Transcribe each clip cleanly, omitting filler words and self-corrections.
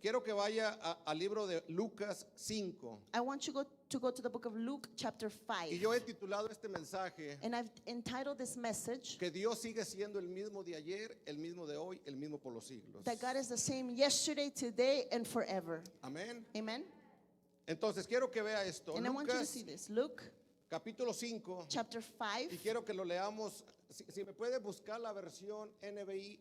quiero que vaya al libro de Lucas 5. I want you to go to the book of Luke chapter 5. Y yo he titulado este mensaje And I've entitled this message que Dios sigue siendo el mismo de ayer, el mismo de hoy, el mismo por los siglos. that God is the same yesterday, today, and forever. Amén. Amen. Entonces quiero que vea esto. And I want you to Lucas see this. Luke capítulo 5. chapter Y 5. quiero que lo leamos. Si me puede buscar la versión NBI.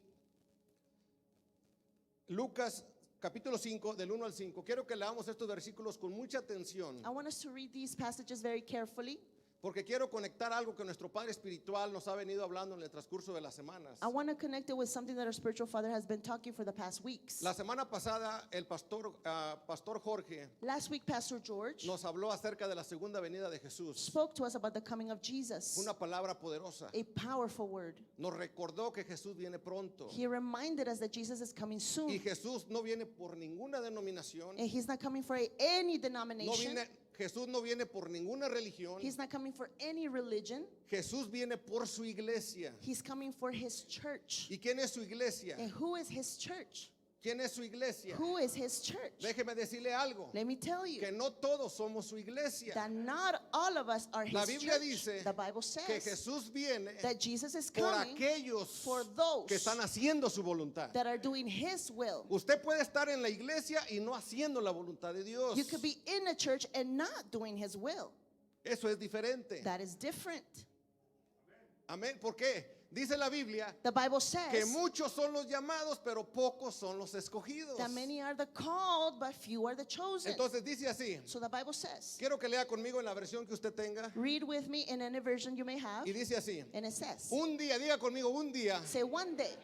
Lucas capítulo 5 del 1 al 5. Quiero que leamos estos versículos con mucha atención, I want us to read these passages very carefully. porque quiero conectar algo que nuestro Padre Espiritual nos ha venido hablando en el transcurso de las semanas. I want to connect it with something that our spiritual father has been talking for the past weeks. La semana pasada el pastor Jorge Last week, Pastor George nos habló acerca de la segunda venida de Jesús. spoke to us about the coming of Jesus, Una palabra poderosa. a powerful word. Nos recordó que Jesús viene pronto. He reminded us that Jesus is coming Y soon. Jesús no viene por ninguna denominación. And he's not coming for any No denomination. Jesús no viene por ninguna religión. He's not coming for any religion. Jesús viene por su iglesia. He's coming for his church. ¿Y quién es su iglesia? And who is his church? ¿Quién es su iglesia? Who is his church? Déjeme decirle algo, Let me tell you que no todos somos su iglesia. that not all of us are La his Biblia church. dice The Bible que says Jesús viene that Jesus is por coming aquellos for those que están haciendo su voluntad. that are doing his will. Usted puede estar en la iglesia y no haciendo la voluntad de Dios. You could be in a church and not doing his will. Eso es diferente. That is different. Amén. ¿Por qué? Dice la Biblia The Bible que says muchos son los llamados, pero pocos son los escogidos. that many are the called, but few are the chosen. Entonces dice así. So the Bible says, Quiero que lea conmigo en la versión que usted tenga. read with me in any version you may have. Y dice así. And it says, Un día, diga conmigo, un día say one day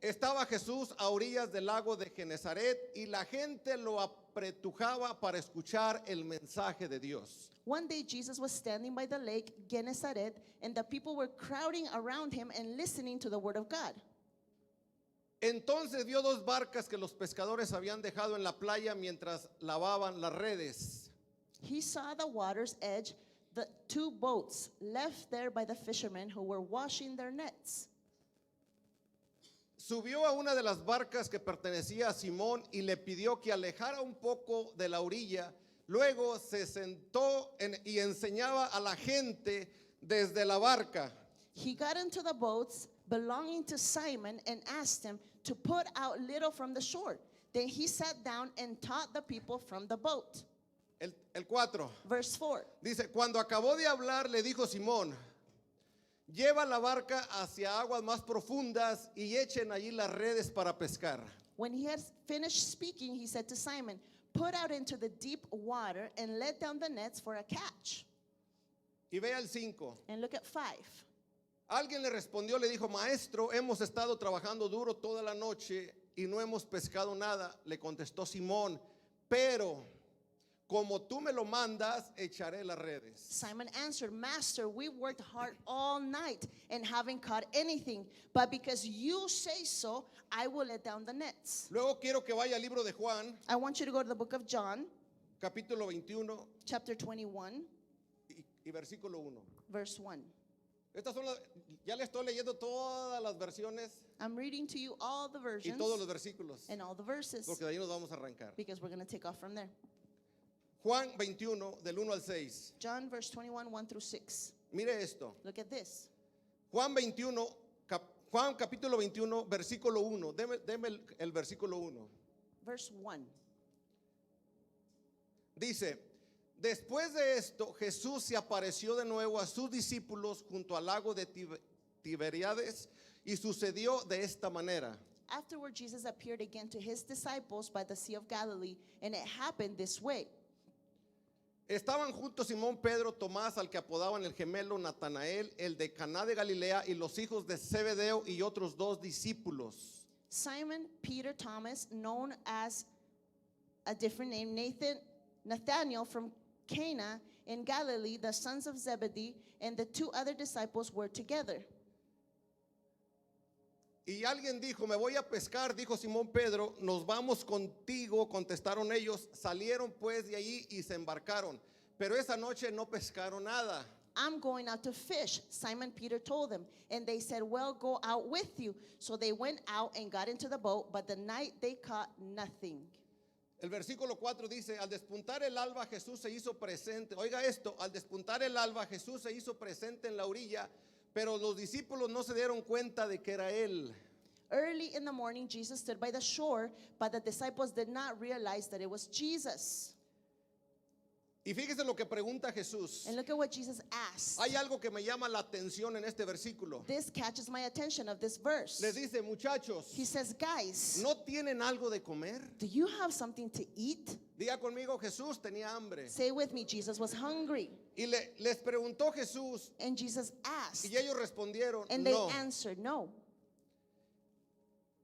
estaba Jesús a orillas del lago de Genezaret y la gente lo apretujaba para escuchar el mensaje de Dios. One day Jesus was standing by the lake Gennesaret, and the people were crowding around him and listening to the word of God. Entonces vio dos barcas que los pescadores habían dejado en la playa mientras lavaban las redes. He saw the water's edge, the two boats left there by the fishermen who were washing their nets. Subió a una de las barcas que pertenecía a Simón y le pidió que alejara un poco de la orilla. Luego se sentó y enseñaba a la gente desde la barca. He got into the boats belonging to Simon and asked him to put out little from the shore. Then he sat down and taught the people from the boat. El 4. Verse 4. Dice, cuando acabó de hablar, le dijo Simón, lleva la barca hacia aguas más profundas y echen allí las redes para pescar. When he had finished speaking, he said to Simon, put out into the deep water and let down the nets for a catch. Y vea el 5. And look at 5. Alguien le respondió, le dijo, maestro, hemos estado trabajando duro toda la noche y no hemos pescado nada. Le contestó Simón, pero como tú me lo mandas, echaré las redes. Simon answered, Master, we worked hard all night and haven't caught anything, but because you say so, I will let down the nets. Luego quiero que vaya al libro de Juan, I want you to go to the book of John, capítulo 21 chapter 21, y versículo 1. verse 1. Estas son ya le estoy leyendo todas las versiones I'm reading to you all the y versions todos los versículos, and all the verses porque de ahí nos vamos a arrancar. because we're going to take off from there. Juan 21, del 1 al 6. John verse 21, 1 through 6. Mire esto. Look at this. Juan capítulo 21, versículo 1. Deme el versículo 1. Verse 1. Dice, después de esto, Jesús se apareció de nuevo a sus discípulos junto al lago de Tiberíades y sucedió de esta manera. Afterward, Jesus appeared again to his disciples by the Sea of Galilee, and it happened this way. Estaban juntos Simón, Pedro, Tomás, al que apodaban el gemelo, Natanael, el de Caná de Galilea, y los hijos de Zebedeo y otros dos discípulos. Simon, Peter, Thomas, known as a different name, Nathanael from Cana in Galilee, the sons of Zebedee, and the two other disciples were together. Y alguien dijo, me voy a pescar, dijo Simón Pedro, nos vamos contigo, contestaron ellos, salieron pues de allí y se embarcaron, pero esa noche no pescaron nada. I'm going out to fish, Simon Peter told them, and they said, well, go out with you. So they went out and got into the boat, but the night they caught nothing. El versículo 4 dice, al despuntar el alba Jesús se hizo presente. Oiga esto, al despuntar el alba Jesús se hizo presente en la orilla, pero los discípulos no se dieron cuenta de que era él. Early in the morning, Jesus stood by the shore, but the disciples did not realize that it was Jesus. Y fíjese lo que pregunta Jesús. And look at what Jesus asked. Hay algo que me llama la atención en este versículo. This catches my attention of this verse. Les dice, muchachos, He says, guys, ¿no tienen algo de comer? do you have something to eat? Diga conmigo, Jesús tenía hambre. Say with me, Jesus was hungry. Y les preguntó Jesús, And Jesus asked, y ellos respondieron, and they no. answered, no.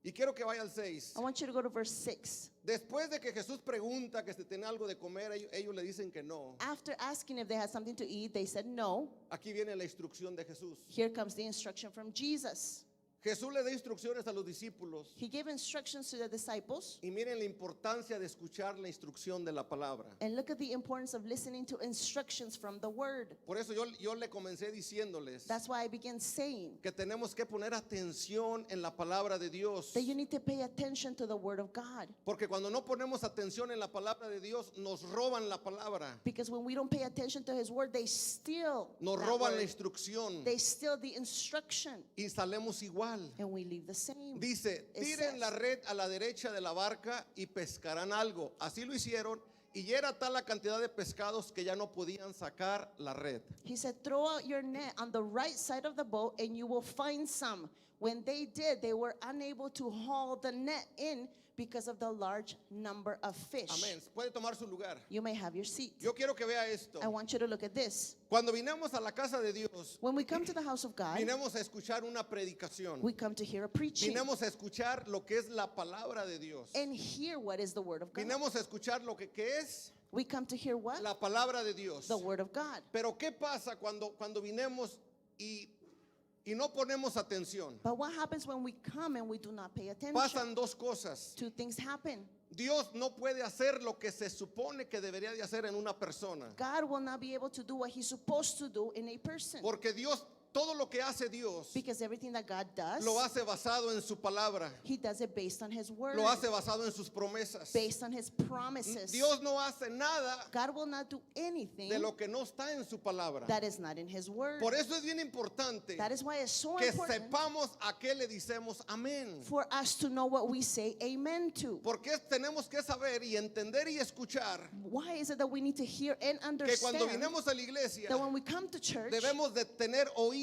Y quiero que vaya al 6. I want you to go to verse 6. Después de que Jesús pregunta que si tiene algo de comer, ellos le dicen que no. After asking if they had something to eat, they said no. Aquí viene la instrucción de Jesús. Here comes the instruction from Jesus. Jesús le da instrucciones a los discípulos. He gave instructions to the disciples. Y miren la importancia de escuchar la instrucción de la palabra. And look at the importance of listening to instructions from the word. Por eso yo le comencé diciéndoles That's why I began saying que tenemos que poner atención en la palabra de Dios. that you need to pay attention to the word of God. Porque cuando no ponemos atención en la palabra de Dios, nos roban la palabra. Because when we don't pay attention to his word, they steal Nos that roban la word. instrucción They steal the instruction, y salemos igual. and we leave the same. Dice, It tiren says, la red a la derecha de la barca y pescarán algo. Así lo hicieron y ya era tal la cantidad de pescados que ya no podían sacar la red. He said, throw out your net on the right side of the boat and you will find some. When they did, they were unable to haul the net in because of the large number of fish. Amén. Puede tomar su lugar. You may have your seat. Yo quiero que vea esto. I want you to look at this. Cuando vinimos a la casa de Dios, When we come to the house of God, vinimos a escuchar una predicación. we come to hear a preaching Vinimos a escuchar lo que es la palabra de Dios. and hear what is the word of God. Vinimos a escuchar lo que es We come to hear what? la palabra de Dios. The word of God. Pero ¿qué pasa cuando vinemos y no ponemos atención? But what happens when we come and we do not pay attention? Pasan dos cosas. Two things happen. Dios no puede hacer lo que se supone que debería de hacer en una persona. God will not be able to do what he's supposed to do in a person. Porque Dios, todo lo que hace Dios, Because everything that God does, lo hace basado en su palabra. he does it based on his word, Lo hace basado en sus promesas. based on his promises. Dios no hace nada God will not do anything de lo que no está en su palabra. that is not in his word. Por eso es bien importante That is why it's so que important sepamos a qué le decimos amén. for us to know what we say amen to. Porque tenemos que saber y entender y escuchar Why is it that we need to hear and que understand cuando vinemos a la iglesia that when we come to church, debemos de tener oídos.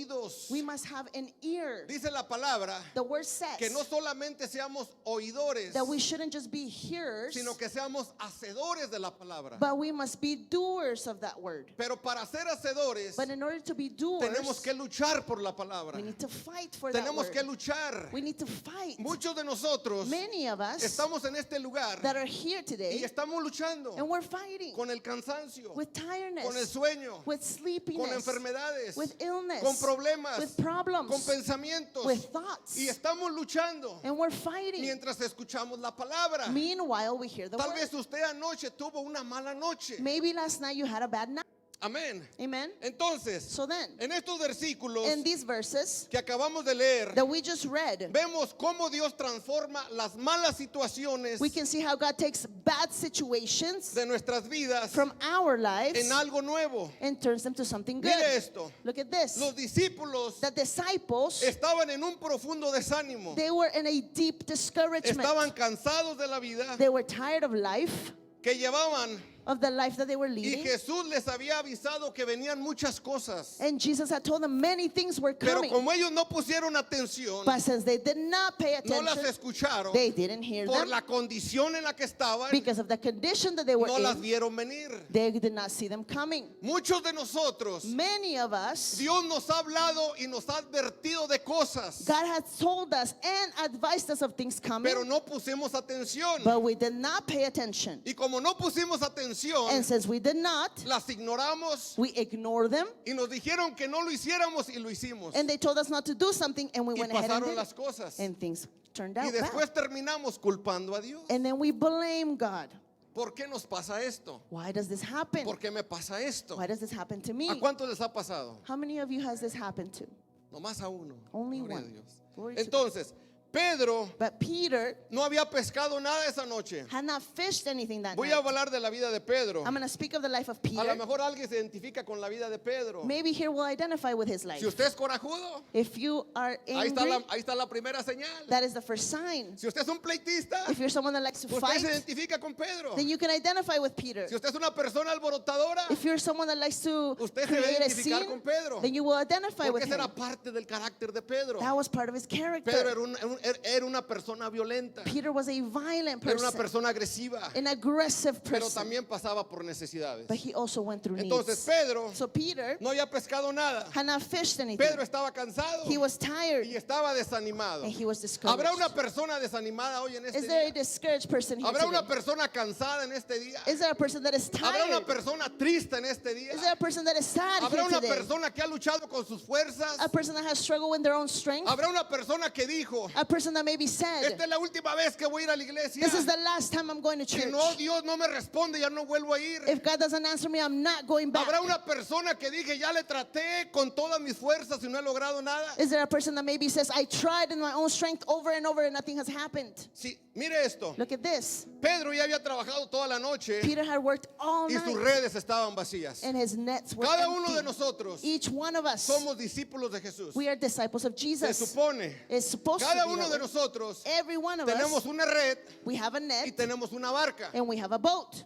we must have an ear? Dice la palabra The word says que no solamente seamos oidores, that we shouldn't just be hearers, sino que seamos hacedores de la palabra. but we must be doers of that word. Pero para ser hacedores But in order to be tenemos doers, que luchar por la palabra. we need to fight for that Tenemos que word. luchar. We need to fight. Muchos de nosotros Many of us estamos en este lugar that are here y today, estamos luchando and we're fighting con el cansancio, with tiredness, con el sueño, with con sleepiness, enfermedades, with illness, con problemas, with problems, con pensamientos, with thoughts, y estamos luchando and we're fighting. mientras escuchamos la palabra. Meanwhile, we hear the Tal word. vez usted anoche tuvo una mala noche. Maybe last night you had a bad night. Amén. Amen. Entonces, So then, en estos versículos in these verses que acabamos de leer, that we just read, vemos cómo Dios transforma las malas situaciones we can see how God takes bad situations de nuestras vidas from our lives en algo nuevo. and turns them to something good. Mire esto. Look at this. Los discípulos The disciples, estaban en un profundo desánimo. they were in a deep discouragement. Estaban cansados de la vida They were tired of life, que llevaban, of the life that they were y leading. Jesús les había avisado que venían muchas cosas. And Jesus had told them many things were Pero coming. como ellos no pusieron atención, But since they did not pay no las attention, escucharon, they didn't hear por them la condición en la que estaban, because of the condition that they were no las in. vieron venir. They did not see them coming. Muchos de nosotros, Many of us, Dios nos ha hablado y nos ha advertido de cosas, God has told us and advised us of things coming, pero no pusimos atención. but we did not pay attention. Y como no pusimos atención, And since we did not, las ignoramos we ignored them, y nos dijeron que no lo hiciéramos y lo hicimos. and they told us not to do something, and we Y went ahead and pasaron did las it. cosas. And things turned Y out después bad. terminamos culpando a Dios. And then we blame God. ¿Por qué nos pasa esto? Why does this happen? ¿Por qué me pasa esto? Why does this happen to ¿A me? cuántos les ha pasado? How many of you has this happened to? Nomás a uno. Only Gloria a one. Dios. Glory to Entonces, Pedro But Peter no había pescado nada esa noche. had not fished anything that Voy night. a hablar de la vida de Pedro. I'm going to speak of the life of A lo Peter. mejor alguien se identifica con la vida de Pedro. Maybe here will identify with his life. Si usted es corajudo, If you are ahí angry, está la primera señal. that is the first sign. Si usted es un pleitista, If you're someone that likes to usted fight, se identifica con Pedro. then you can identify with Peter. Si usted es una persona alborotadora, If you're someone that likes to usted se va a create a identificar scene, con Pedro. then you will identify with Porque esa him. era parte del carácter de Pedro. That was part of his Pedro character. era una persona violenta, Peter was a violent era una person, persona agresiva, an aggressive pero person, también pasaba por necesidades. but he also went through Entonces needs. Pedro So Peter no había pescado nada. had not fished anything. Pedro estaba cansado He was tired y estaba desanimado. and he was discouraged. ¿Habrá una persona desanimada hoy en este Is there a día? discouraged person here ¿Habrá una today? persona cansada en este día? Is there a person that is ¿Habrá una tired? persona triste en este día? Is there a person that is sad ¿Habrá here una today? persona que ha luchado con sus fuerzas? A person that has struggled with their own strength? ¿Habrá una persona que dijo, A person that maybe esta said, es la última vez que voy a ir a la iglesia? this is the last time I'm going to Si church. no, Dios no me responde, ya no vuelvo a ir. If God doesn't answer me, I'm not going back. ¿Habrá una persona que dije, ya le traté con todas mis fuerzas y no he logrado nada? Is there a person that maybe says, I tried in my own strength over and over and nothing has happened? Sí, mire esto. Look at this. Pedro ya había trabajado toda la noche Peter had worked all y sus night redes estaban vacías. and his nets were Cada uno de empty. nosotros Each one of us, somos discípulos de Jesús. we are disciples of Se Jesus. supone, It's supposed to cada be uno that de way. nosotros Every one of tenemos us, una red we have a y net tenemos una barca. and we have a boat.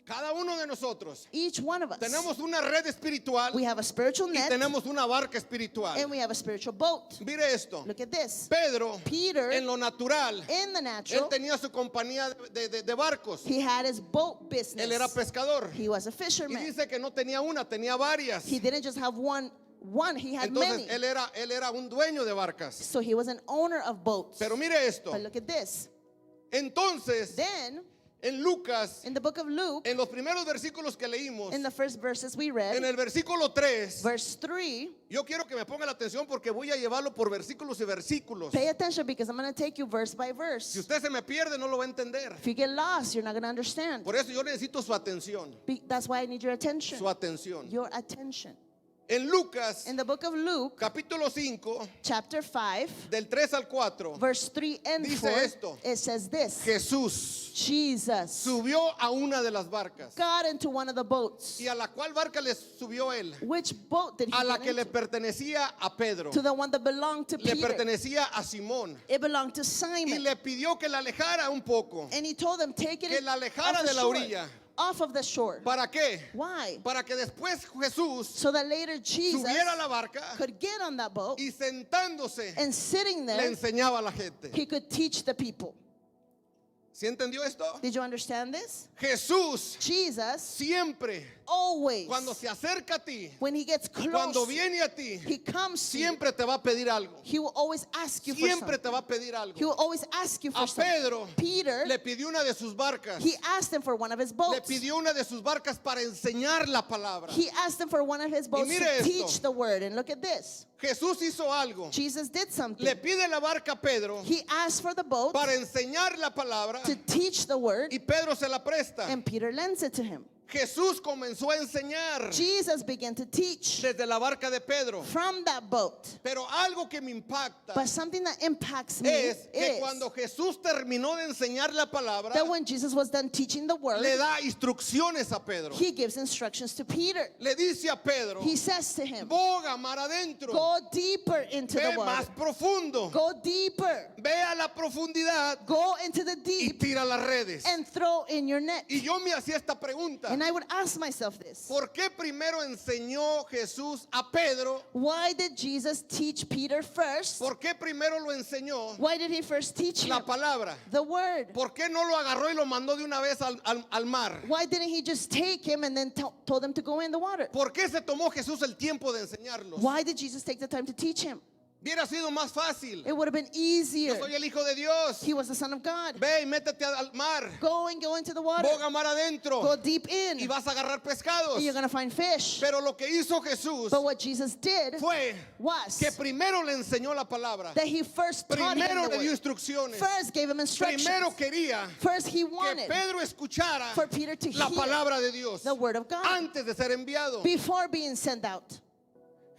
Cada uno de nosotros Each one of us, tenemos una red espiritual we have a spiritual y net tenemos una barca espiritual. and we have a spiritual boat. Mire esto. Look at this. Pedro, Peter, en lo natural, in the él natural, tenía su compañía de barcos. he had his boat business. Él era pescador. He was a Y fisherman. dice que no tenía una, tenía varias. He didn't just have one, he had Entonces many. él era un dueño de barcas. So he was an owner of boats. Pero mire esto. But look at this. Entonces, Then, en Lucas, in the book of Luke, en los primeros versículos que leímos, in the first verses we read, en el versículo 3, verse 3, yo quiero que me ponga la atención porque voy a llevarlo por versículos y versículos. pay attention because I'm going to take you verse by Si verse. usted se me pierde, no lo va a entender. If you get lost, you're not going to understand. Por eso yo necesito su atención. That's why I need your attention. Su atención. Your attention. En Lucas, In the book of Luke, capítulo 5, chapter 5, del 3 al 4, verse 3 and Dice 4, esto. it says this. Jesús Jesus subió a una de las barcas. got into one of the boats. ¿Y a la cual barca le subió él? Which boat did he A la get que le into? pertenecía a Pedro. To the one that belonged to Le Peter. pertenecía a Simón. It belonged to Y Simon. le pidió que la alejara un poco. And he told them, take it Que la alejara off the de la shore, orilla. off of the shore. ¿Para qué? Why? Para que después Jesús So that later Jesus subiera a la barca could get on that boat y sentándose and sitting le there, enseñaba a la gente. he could teach the people. ¿Sí entendió esto? Did you understand this? Jesús Jesus siempre, always, cuando se acerca a ti, when he gets cuando close, viene a ti, he comes to you. siempre te va a pedir algo. He will always ask you for Siempre something. te va a pedir algo. He will always ask you for A something. Pedro Peter, le pidió una de sus barcas. he asked him for one of his Le boats. pidió una de sus barcas para enseñar la palabra. He asked him for one of his boats mire to esto. teach the word. And look at this. Jesús hizo algo. Jesus did something. Le pide la barca a Pedro He asked for the boat para enseñar la palabra to teach the word, y Pedro se la presta. and Peter lends it to him. Jesús comenzó a enseñar Jesus began to teach desde la barca de Pedro. from that boat. Pero algo que me impacta But something that impacts me es que is cuando Jesús terminó de enseñar la palabra, that when Jesus was done teaching the word, le da instrucciones a Pedro. he gives instructions to Peter. Le dice a Pedro, He says to him, boga mar adentro, go deeper into ve the más water. profundo, Go deeper. ve a la profundidad Go into the y deep tira las redes. and throw in your net. Y yo me hacía esta pregunta. And I would ask myself this. ¿Por qué primero enseñó Jesús a Pedro? Why did Jesus teach Peter first? ¿Por qué primero lo enseñó Why did he first teach him la palabra? the word? ¿Por qué no lo agarró y lo mandó de una vez al mar? Why didn't he just take him and then told him to go in the water? ¿Por qué se tomó Jesús el tiempo de enseñarlos? Why did Jesus take the time to teach him? Hubiera sido más fácil. It would have been Yo easier. soy el Hijo de Dios. He was the Son of God. Ve y métete al mar. Go into the water. Boga mar adentro. Go deep in. Y vas a agarrar pescados. And you're going to find fish. Pero lo que hizo Jesús But what Jesus did fue was que primero le enseñó la palabra. that he first taught him Primero the le dio word. instrucciones. First gave him instructions. Primero quería First he que wanted Pedro escuchara for Peter to la hear palabra de Dios the word of God antes de ser enviado. before being sent out.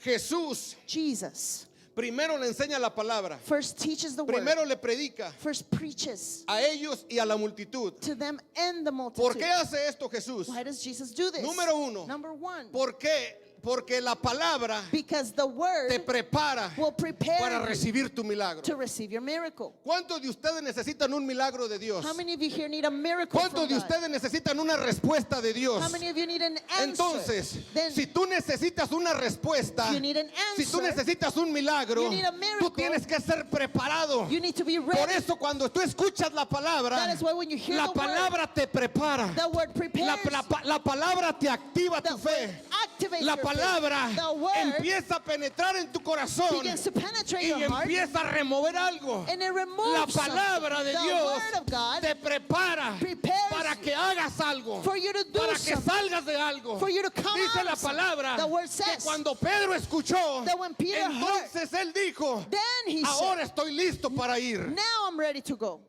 Jesús Jesus Primero le enseña la palabra. First teaches the word. Primero le predica First preaches a ellos y a la multitud. to them and the multitude. ¿Por qué hace esto Jesús? Why does Jesus do this? Número uno. Number one. ¿Por qué? Porque la palabra Because the word te prepara will prepare para you recibir tu milagro. to receive your miracle. ¿Cuántos de ustedes necesitan un milagro de Dios? How many of you here need a miracle ¿Cuántos from de God? ustedes necesitan una respuesta de Dios? How many of you need an answer? Entonces, Then si tú necesitas una respuesta, you need an si tú answer. necesitas un milagro, You need a miracle. tú tienes que ser preparado. You need to be Por ready. eso cuando tú escuchas la palabra, That is why when you hear la the word, palabra te prepara. the word prepares. La palabra te activa The tu word fe. activates La your faith. palabra The word empieza a penetrar en tu corazón begins to penetrate y your heart, empieza a remover algo. and it removes La palabra something. de The Dios word of God te prepara prepares para que hagas algo, for you to do para que something, salgas de algo. for you to come Dice out la of something. palabra The word que says cuando Pedro escuchó, that when Peter entonces él dijo, then he ahora estoy listo para ir. said, now I'm ready to go.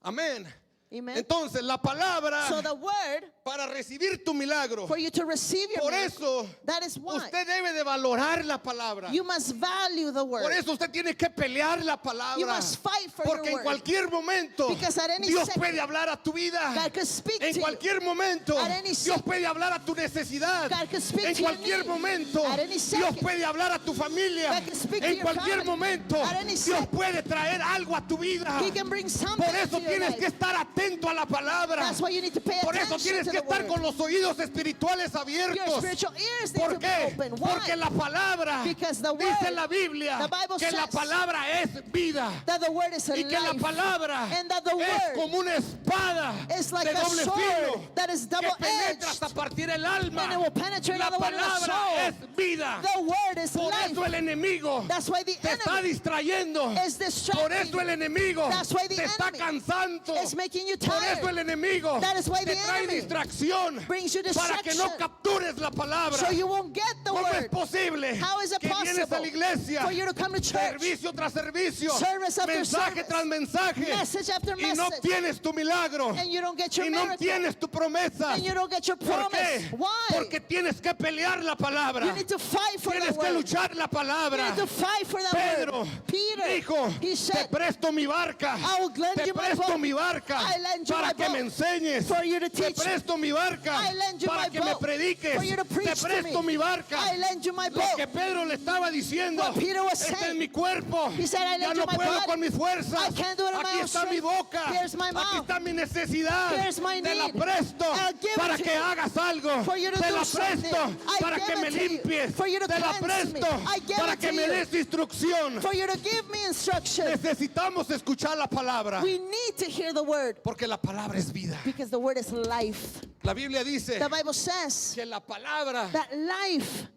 Amén. Amen. Entonces la palabra So the word para recibir tu milagro. for you to receive your Por miracle, eso that is why usted debe de valorar la palabra. you must value the word. Por eso usted tiene que pelear la You palabra. must fight for Porque your en word. cualquier momento Because at any Dios second, puede hablar a tu vida. God could speak En to you. cualquier momento At any Dios second, puede hablar a tu necesidad. God could speak En to your cualquier need. momento At any Dios second, puede hablar a tu familia. God could speak to En your cualquier family. momento At any Dios second, puede traer algo a tu vida. He can bring something Por eso into your tienes life. que estar atento a la palabra. That's why you need to pay Por eso attention tienes to que the estar word. con los oídos espirituales Your abiertos. spiritual ears need ¿Por to be qué? open. Why? Porque la palabra Because the dice word, la Biblia the Bible que la says palabra es vida that the word is a y que la life. palabra And that the es word como una espada is like de a doble sword filo that is que double-edged. penetra hasta partir el alma. And it will penetrate La all the way to the palabra soul. es vida. The word is Por life. eso el enemigo That's why the te está enemy distrayendo. is distracting Por eso el enemigo That's why the te está enemy cansando. is making you Por tired. eso el enemigo That is why te the trae enemy distracción brings you para que no distraction. captures la palabra. So you won't get the ¿Cómo es word. posible How is it que vienes a possible la iglesia, for you to come to church, servicio tras servicio, service after mensaje service, tras mensaje, message after y no message, tienes tu milagro, and you don't get your y no miracle, tienes tu promesa? and you don't get your ¿Por promise? qué? Why? Porque tienes que pelear la palabra. You need to fight for Tienes that que word. luchar la You palabra. need to fight for that Pedro word. Peter, dijo, he te said, presto mi barca, I will lend te you my presto boat. mi barca I lend you para my que boat me enseñes, for you to te teach me. presto mi barca I lend you para my que me boat prediques, for you to te preach to presto me. mi barca. I lend you my Lo boat. que Pedro le estaba diciendo, What Peter was este es saying. mi cuerpo, He said, I ya lend no you my puedo body. con mis fuerzas, I can't do it on my aquí own está mi strength. boca, Here's my aquí mouth. está mi necesidad, Here's my te la need. presto I'll give it para to que you. hagas algo, For you to te do la something. presto I para give que it me to you. limpies, For you to te la cleanse me. presto I give para it que to me you. des instrucción. For you to give me instruction. Necesitamos escuchar la palabra We need to hear the word porque la palabra es vida. because the word is life. La Biblia dice The Bible says que la palabra that life,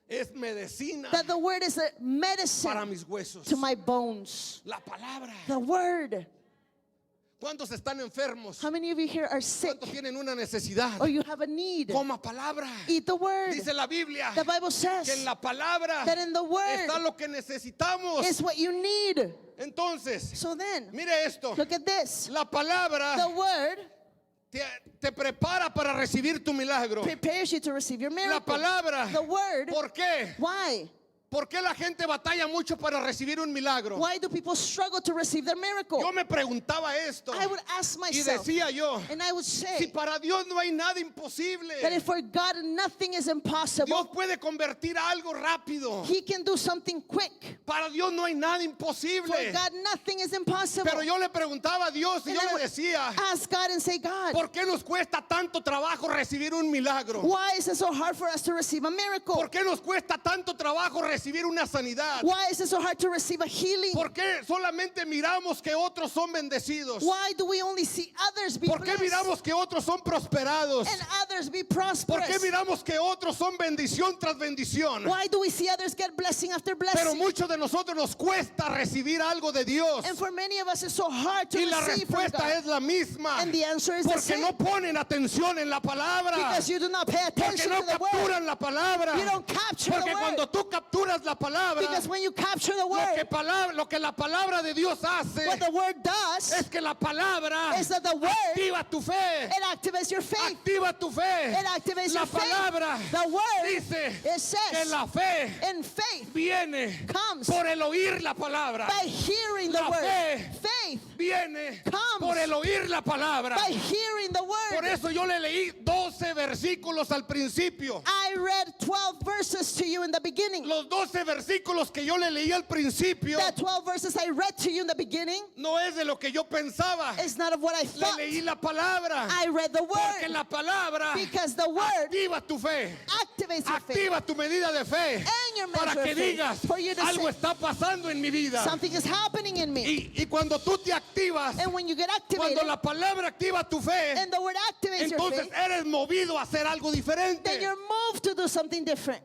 es medicina that the word is a para medicine mis huesos. to my bones. La palabra. The word. ¿Cuántos están enfermos? How many of you here are sick ¿Cuántos tienen una necesidad? or you have a need? Coma palabra. Eat the word. Dice la Biblia The Bible que en says la palabra that in the word está lo que necesitamos. is what you need. Entonces, So then, mire esto. look at this. La palabra The word te prepara para recibir tu milagro. prepares you to receive your La miracle. palabra. The word. ¿Por qué? Why? ¿Por qué la gente batalla mucho para recibir un milagro? Why do people struggle to receive their miracle? Yo me preguntaba esto I would ask y myself, decía yo, and I would si say para Dios no hay nada imposible, that if for God nothing is Dios impossible, puede convertir algo rápido. He can do something quick. Para Dios no hay nada For imposible. God nothing is impossible. Pero yo le preguntaba a Dios y And yo I le would decía, ask God and say, God, ¿por qué nos cuesta tanto trabajo recibir un milagro? why is it so hard for us to receive a miracle? ¿Por qué nos cuesta tanto trabajo recibir una sanidad? Why is it so hard to receive a healing? ¿Por qué solamente miramos que otros son bendecidos? Why do we only see others be ¿Por qué blessed miramos que otros son prosperados? and others be ¿Por prosperous? qué miramos que otros son bendición tras bendición? Why do we see others get blessing after Pero blessing? muchos de nosotros nos cuesta recibir algo de Dios. And for many of us, it's so hard to Y la receive from respuesta God. es la misma. And the answer is the Porque same. no ponen atención en la palabra. Because you do not pay Porque attention no to the word. capturan la palabra. You don't capture the Porque word. cuando tú capturas capturas la palabra, Because when you capture the lo que la palabra de Dios hace what the word does es que la palabra is that the word, activa tu fe. it activates your faith. Activa tu fe. It activates La your faith. palabra The word, dice it says, que la fe in faith viene comes por el oír la palabra. by hearing the La word. fe Faith viene comes por el oír la palabra. by hearing the Por word. eso yo le leí 12 versículos al principio. I read 12 verses to you in the beginning. Los 12 versículos que yo le leí al principio The 12 verses I read to you in the beginning no es de lo que yo pensaba. is not of what I Le thought. leí la palabra. I read the Porque word la palabra because the word activa tu fe. activates your faith. Activa tu medida de fe. And your Para measure que of faith. digas, For you to algo say, está pasando en mi vida. something is happening in me. Y cuando tú te activas, And when you get activated, cuando la palabra activa tu fe, and the word activates your entonces faith, eres movido a hacer algo then diferente. you're moved to do something different.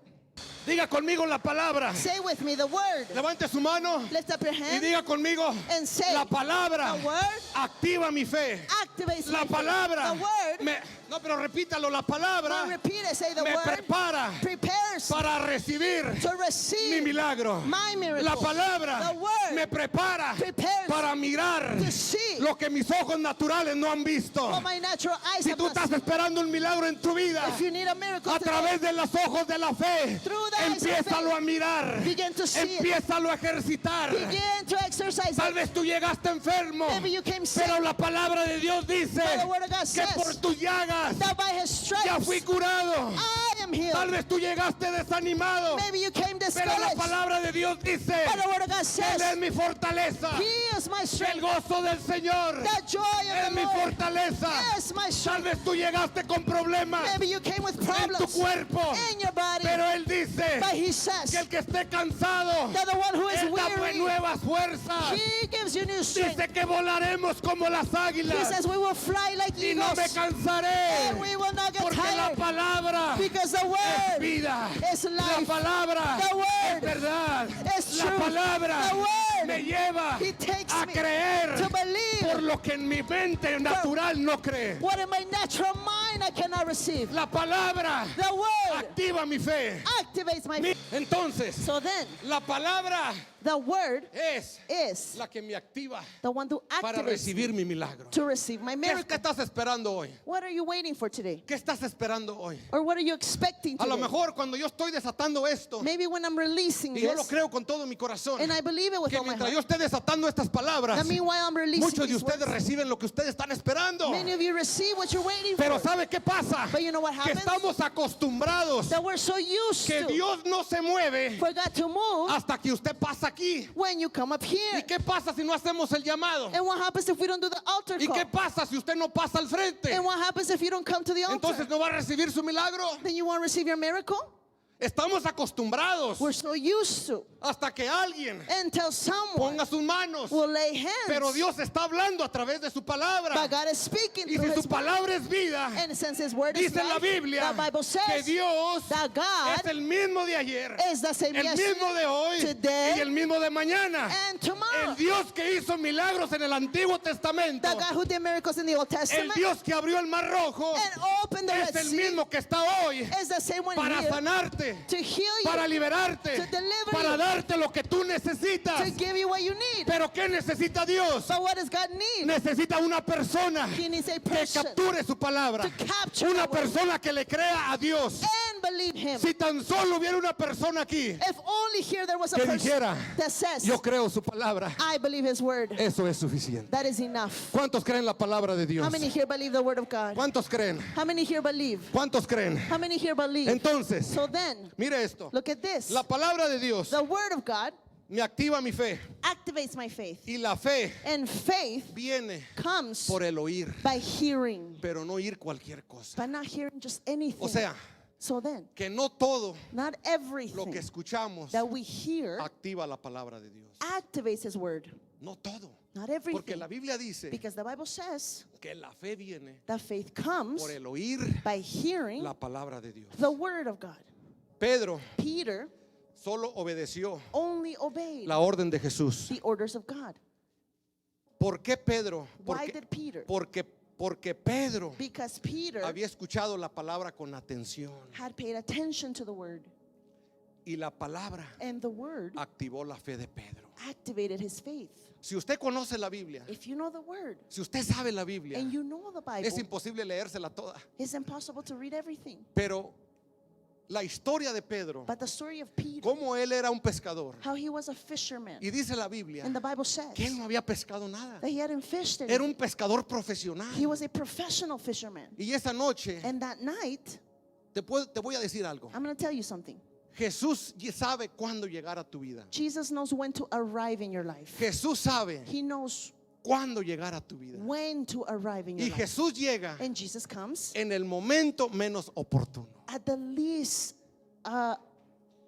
Diga conmigo la palabra. Say with me the word. Levante su mano Lift up your y hand diga conmigo, and say, la palabra the word activa mi fe. activates La my faith. palabra The word, no, pero repítalo, la palabra no, repeat it, say the me word prepara prepares para recibir to mi receive milagro. my miracle. La palabra The word me prepara prepares para mirar to see lo que mis ojos naturales no han visto. what my natural eyes Si have tú not estás seen. esperando un milagro en tu vida, If you need a miracle a today, través de los ojos de la fe, Through the eyes of empiézalo faith, a mirar, begin to see it. empiézalo a ejercitar. begin to exercise Tal it. vez tú llegaste enfermo, Maybe you came sick, pero la palabra de Dios dice but the word of God que says por tus llagas that by his ya stripes fui curado. I am healed. Tal vez tú llegaste desanimado, Maybe you came pero la discouraged, palabra de Dios dice, but the word of God Él says es mi fortaleza, he is my el strength. gozo del Señor The joy es of mi the Lord fortaleza. is my Tal strength. vez tú llegaste con problemas Maybe you came with en tu problems cuerpo, in your body, pero Él dice but he says que el que esté cansado, that the one who is Él da weary, nuevas fuerzas. he gives you new strength. Dice que volaremos como las He águilas says we will fly like y no me eagles cansaré, and we will not get porque la tired palabra because the es word vida. is La life. palabra The word es verdad. is La truth. palabra The word, me lleva he takes a me creer to believe por lo que en mi mente natural no cree. what in my natural mind I cannot receive. La palabra The word activa mi fe. activates my faith. Entonces, So then, la palabra the word es is la que me activa the one who para activates recibir me mi milagro. to receive my ¿Qué miracle. estás esperando hoy? What are you waiting for today? ¿Qué estás esperando hoy? Or what are you expecting A lo today? mejor cuando yo estoy desatando esto, Maybe when I'm releasing y yo lo this, creo con todo mi corazón, and I believe it with que all my mientras yo heart, esté desatando estas palabras, that meanwhile I'm releasing muchos de these ustedes words, reciben lo que ustedes están esperando. many of you receive what you're waiting Pero for. ¿sabe qué pasa? But you know what Que happens? estamos acostumbrados That we're so used que to Dios no se mueve for God to move hasta que usted pasa aquí. when you come up ¿Y here. qué pasa si no hacemos el llamado? And what happens if we don't do the altar ¿Y qué call? pasa si usted no pasa al frente? And what happens if you don't come to the altar? Entonces no va a recibir su milagro. Then you won't receive your miracle? Estamos acostumbrados We're so used to hasta que alguien until someone ponga sus manos. will lay hands. Pero Dios está hablando a través de su palabra. But God is speaking Y through si His su word. palabra es vida, And since His word is dice la life, Biblia the Bible que says Dios that God es el mismo de ayer, is the same el yesterday, mismo de hoy today, y el mismo de mañana. and tomorrow. El Dios que hizo milagros en el Antiguo Testamento, The God who did miracles in the Old el Testament Dios que abrió el Mar Rojo, and opened the es Red el Sea mismo que está hoy is the same one para here sanarte, to heal you, para liberarte, to deliver para you, darte lo que tú to necesitas. give you what you need. Pero ¿qué necesita Dios? But what does God need? Necesita una persona He needs a que person capture su palabra, to capture una that word persona que le crea a Dios. and believe Him. Si tan solo hubiera una persona aquí If only here there was a que person dijera, that says, yo creo su palabra, I believe His word. eso es suficiente. That is enough. ¿Cuántos creen la palabra de Dios? How many here believe the word of God? ¿Cuántos creen? How many here believe? ¿Cuántos creen? How many here believe? Entonces, So then, mire esto. look at this. La palabra de Dios The word of God me activa mi fe. activates my faith. Y la fe And faith viene comes por el oír, by hearing, pero no oír cualquier cosa. by not hearing just anything. O sea, So then, que no todo not lo everything que escuchamos that we hear activa la palabra de Dios. activates His word. No todo. Not Porque everything. la Biblia dice Because the Bible says que la fe viene that faith comes por el oír by hearing la palabra de Dios. the word of God. Pedro Peter solo obedeció only obeyed la orden de Jesús. the orders of God. ¿Por qué Pedro? Why did Peter? Porque Pedro Because Peter había escuchado la palabra con atención. had paid attention to the word. Y la palabra And the word activó la fe de Pedro. activated his faith. Si usted conoce la Biblia, If you know the word si usted sabe la Biblia, and you know the Bible, es imposible leérsela toda. it's impossible to read everything. Pero la historia de Pedro, But the story of Peter, cómo él era un pescador. how he was a fisherman, Y dice la Biblia and the Bible says que él no había pescado nada. that he hadn't fished Era anything. un pescador profesional. He was a professional fisherman. Y esa noche, And that night, te voy a decir algo. I'm going to tell you something. Jesús sabe cuándo llegar a tu vida. Jesus knows when to arrive in your life. Jesús sabe He knows cuándo llegar a tu vida. when to arrive in your Y life. Jesús llega And Jesus comes en el momento menos oportuno. at the least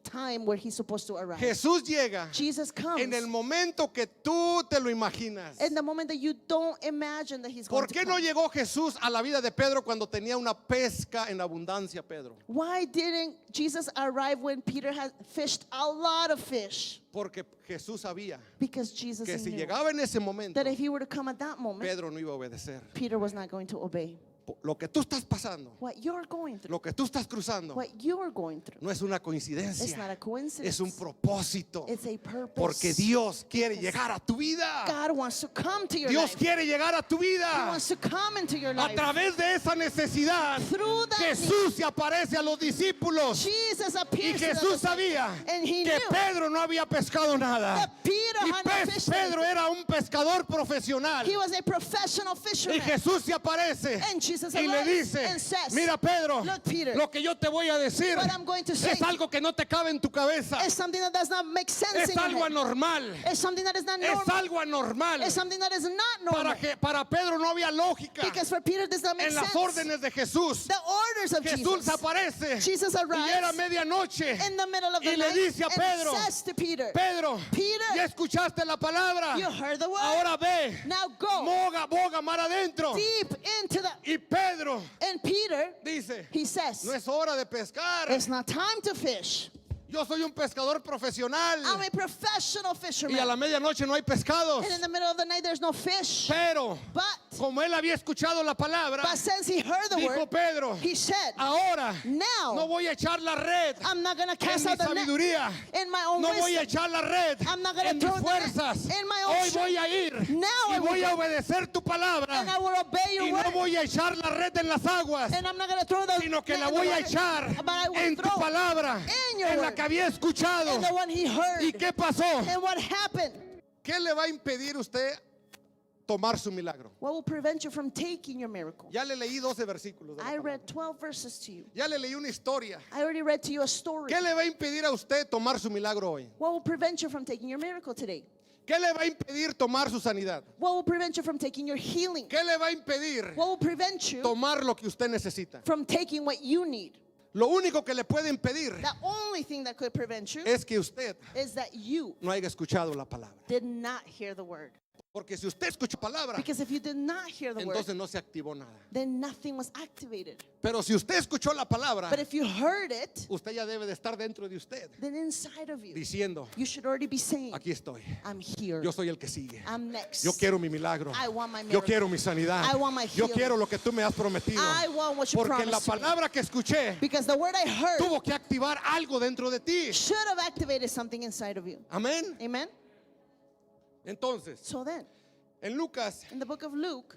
time where he's supposed to arrive. Jesús llega Jesus comes en el momento que tú te lo imaginas. in the moment that you don't imagine that he's going ¿Por to qué come. no llegó Jesús a la vida de Pedro cuando tenía una pesca en abundancia, Pedro? Why didn't Jesus arrive when Peter had fished a lot of fish? Porque Jesús sabía Because Jesus que si knew llegaba en ese momento, that if he were to come at that moment, Pedro no iba a obedecer. Peter was not going to obey. Lo que tú estás pasando, What you're going through, lo que tú estás cruzando, what you're going through, no es una it's not coincidencia, a coincidence. es un propósito. It's a purpose. Porque Dios quiere llegar a tu vida. God wants to come to your Dios life. quiere llegar a tu He vida. wants to come into your A life. través de esa necesidad, Through that Jesús se aparece a los discípulos. Jesus Y appears to the Jesús disciples. sabía And he que knew Pedro no había pescado nada. that Peter Y had not fished Pedro anything. era un pescador profesional. He was a professional Y fisherman. Jesús se aparece And Jesus y le arrives dice, and says, mira Pedro, "Look, Peter, lo que yo te voy a decir what I'm going to say es algo que no te cabe en tu cabeza. It's something that does not make sense Es in your algo head. anormal. It's something that is not Es normal. algo anormal. It's something that is not normal. Para Pedro no había lógica Because for Peter this does not make en las sense. órdenes de Jesús. The orders of Jesús Jesus. aparece Jesus y arrives era medianoche in the middle of the y le night dice a Pedro, and says to Peter, Pedro, Peter, ya escuchaste la palabra, you heard the word. ahora ve, Now go boga mar adentro. deep into the... Y Pedro And Peter, dice, he says, no es hora de pescar, it's not time to fish. yo soy un pescador profesional I'm a professional fisherman. y a la medianoche no hay pescados. And in the middle of the night there's no fish. Pero But como él había escuchado la palabra, since he heard the dijo word, Pedro, he said, ahora now no voy a echar la red I'm not going to en cast mi out the net sabiduría. in my own No voy a wisdom. echar la red I'm not gonna en mis throw the net fuerzas. in my own Hoy strength. voy a ir Now y I will voy a go. obedecer tu palabra. And I will obey your Y word. no voy a echar la red en las aguas, And I'm not going to throw the sino que net la in the voy a water, echar but I will en tu throw palabra, in your en la word. que había escuchado. And the one he heard. ¿Y qué pasó? And what happened? ¿Qué le va a impedir usted tomar su milagro? What will prevent you from taking your miracle? Ya le leí 12 versículos de la I palabra. read 12 verses to you. Ya le leí una historia. I already read to you a story. ¿Qué le va a impedir a usted tomar su milagro hoy? What will prevent you from taking your miracle today? ¿Qué le va a impedir tomar su sanidad? What will prevent you from taking your healing? ¿Qué le va a impedir What will prevent you tomar lo que usted necesita? from taking what you need? Lo único que le puede impedir The only thing that could prevent you es que usted is that you no haya escuchado la palabra. did not hear the word. Porque si usted escucha palabra, Because if you did not hear the word, entonces no se activó nada. then nothing was activated. Pero si usted escuchó la palabra, But if you heard it, usted ya debe de estar dentro de usted, then inside of you, diciendo, you should already be saying, aquí estoy, I'm here. yo soy el que sigue. I'm next. Yo quiero mi milagro. I want my Yo miracle. quiero mi sanidad. I want my Yo healing. quiero lo que tú me has prometido. I want what you Porque la promised me. palabra que escuché Because the word I heard tuvo que activar algo dentro de ti. should have activated something inside of you. Amén. Amen? Entonces, So then, en Lucas in the book of Luke,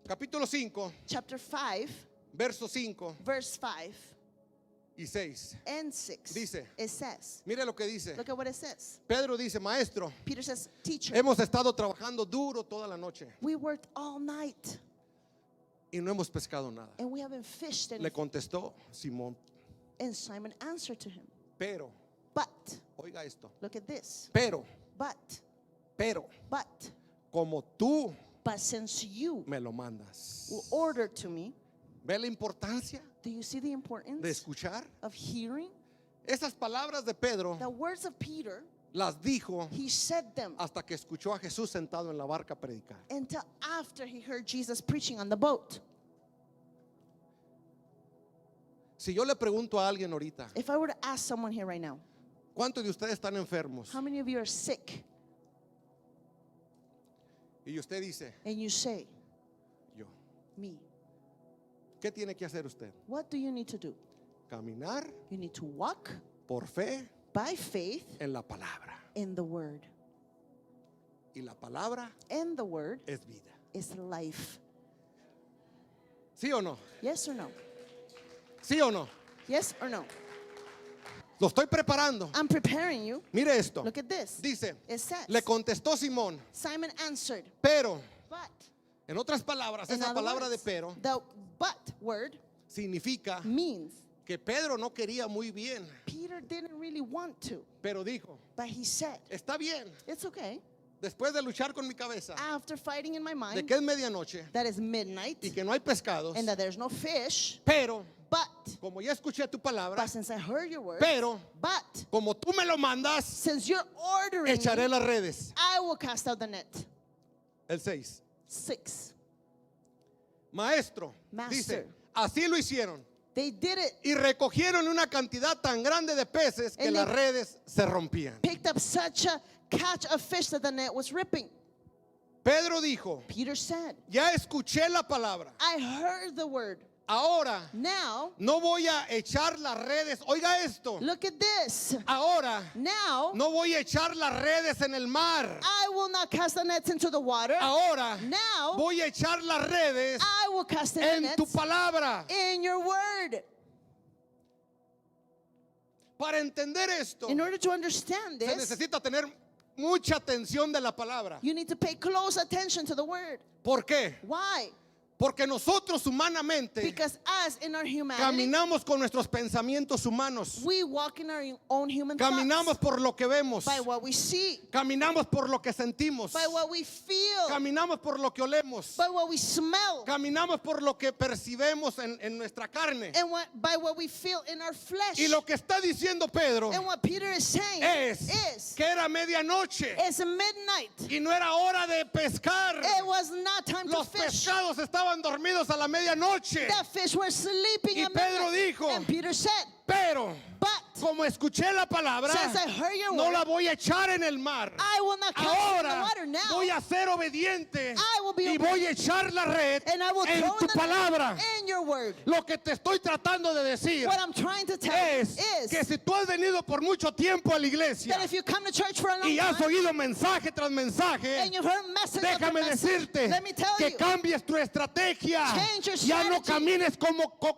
capítulo 5, chapter 5, verso 5 verse 5 y 6. and 6, Dice, it says, mire lo que dice. look at what it says. Pedro dice, maestro, Peter says, teacher, hemos estado trabajando duro toda la noche we worked all night y no hemos pescado nada. and we haven't fished Le anything. contestó Simón, And Simon answered to him, pero, but, oiga esto, look at this, pero, but, como tú but since you me lo mandas. ordered to me, ¿Ve la importancia do you see the de importance escuchar? of hearing? Esas palabras de Pedro The words of Peter, las dijo he said them hasta que escuchó a Jesús sentado en la barca predicar. until after he heard Jesus preaching on the boat. Si yo le pregunto a alguien ahorita, If I were to ask someone here right now, ¿cuántos de ustedes están enfermos? how many of you are sick? Y usted dice, And you say, yo. me. ¿Qué tiene que hacer usted? What do you need to do? Caminar You need to walk por fe by faith en la palabra. in the word. Y la palabra And the word es vida. is life. ¿Sí o no? Yes or no? ¿Sí o no? Yes or no? Lo estoy preparando. I'm preparing you. Mire esto. Look at this. Dice, It says, le contestó Simón, Simon answered, pero, but. en otras palabras, In esa other palabra de words, pero the but word significa means que Pedro no quería muy bien, Peter didn't really want to, pero dijo, but he said, está bien, it's okay. después de luchar con mi cabeza, After fighting in my de mind que es medianoche that is midnight y que no hay pescados, and that there's no fish, pero, but como ya escuché tu palabra, since I heard your word, pero, but como tú me lo mandas, since you're ordering echaré me, las redes. I will cast out the net. El 6. 6. Maestro, Master. dice, así lo hicieron. They did it, Y recogieron una cantidad tan grande de peces que And las they- redes se rompían. picked up such a catch of fish that the net was ripping. Pedro dijo, Peter said, ya escuché la palabra. I heard the word. Ahora Now, no voy a echar las redes. Oiga esto. look at this. Ahora Now, no voy a echar las redes en el mar. I will not cast the nets into the water. Ahora Now, voy a echar las redes I will cast in the en tu nets palabra. in your word. Para entender esto, In order to understand se this, necesita tener mucha atención de la palabra. you need to pay close attention to the word. ¿Por qué? Why? Porque nosotros humanamente Because us in our humanity, caminamos con nuestros pensamientos humanos. we walk in our own human Caminamos thoughts por lo que vemos. by what we see, Caminamos por lo que sentimos. by what we feel, Caminamos por lo que olemos. by what we smell, Caminamos por lo que percibemos en nuestra carne. and by what we feel in our flesh. Y lo que está diciendo Pedro And what Peter is saying es que era medianoche it's midnight. y no era hora de pescar. It was not time to Los fish. pescados estaban dormidos a la medianoche. The fish were sleeping Y at Pedro midnight. dijo, And Peter said, pero but como escuché la palabra, since I heard your no word, la voy a echar en el mar. I will not cast it in the Ahora water now. voy a ser obediente I will be y voy a echar la red And I will en throw tu the palabra. net in your word. Lo que te estoy tratando de decir What I'm trying to tell you es is que si tú has venido por mucho tiempo a la iglesia that if you come to church for a long y has time oído mensaje tras mensaje, and you've heard message after déjame message, decirte let me tell que you, cambies tu estrategia. Change your Ya no strategy.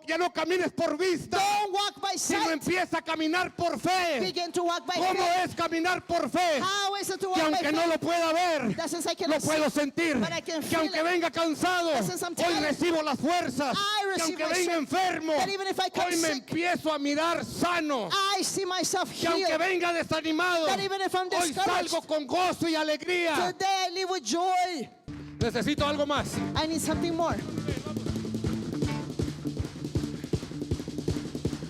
ya no camines por vista, don't walk by sino sight, empieza a caminar por fe. begin to walk by ¿Cómo faith. es caminar por fe? How is it to Que walk by aunque no lo faith? pueda ver, That since I lo cannot puedo see, sentir. but I can Que feel aunque it. venga cansado, That since I'm hoy tired, recibo las fuerzas. I Que receive aunque my venga strength. enfermo, That even if I come hoy me sick, empiezo a mirar sano. I see myself Que aunque healed. venga desanimado, That even if I'm hoy discouraged, salgo con gozo y alegría. today I live with joy. Necesito algo más. I need something more.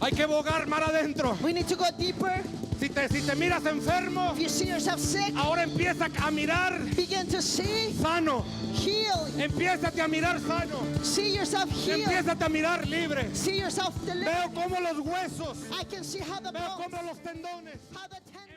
Hay que bogar mar adentro. We need to go deeper. Si te miras enfermo, If you see yourself sick, ahora empieza a mirar begin to see, sano. heal. Empiézate a mirar sano. See yourself healed. Empiézate a mirar libre. See yourself delivered. Veo como los huesos, I can see how the veo como bones, los tendones, how the tendons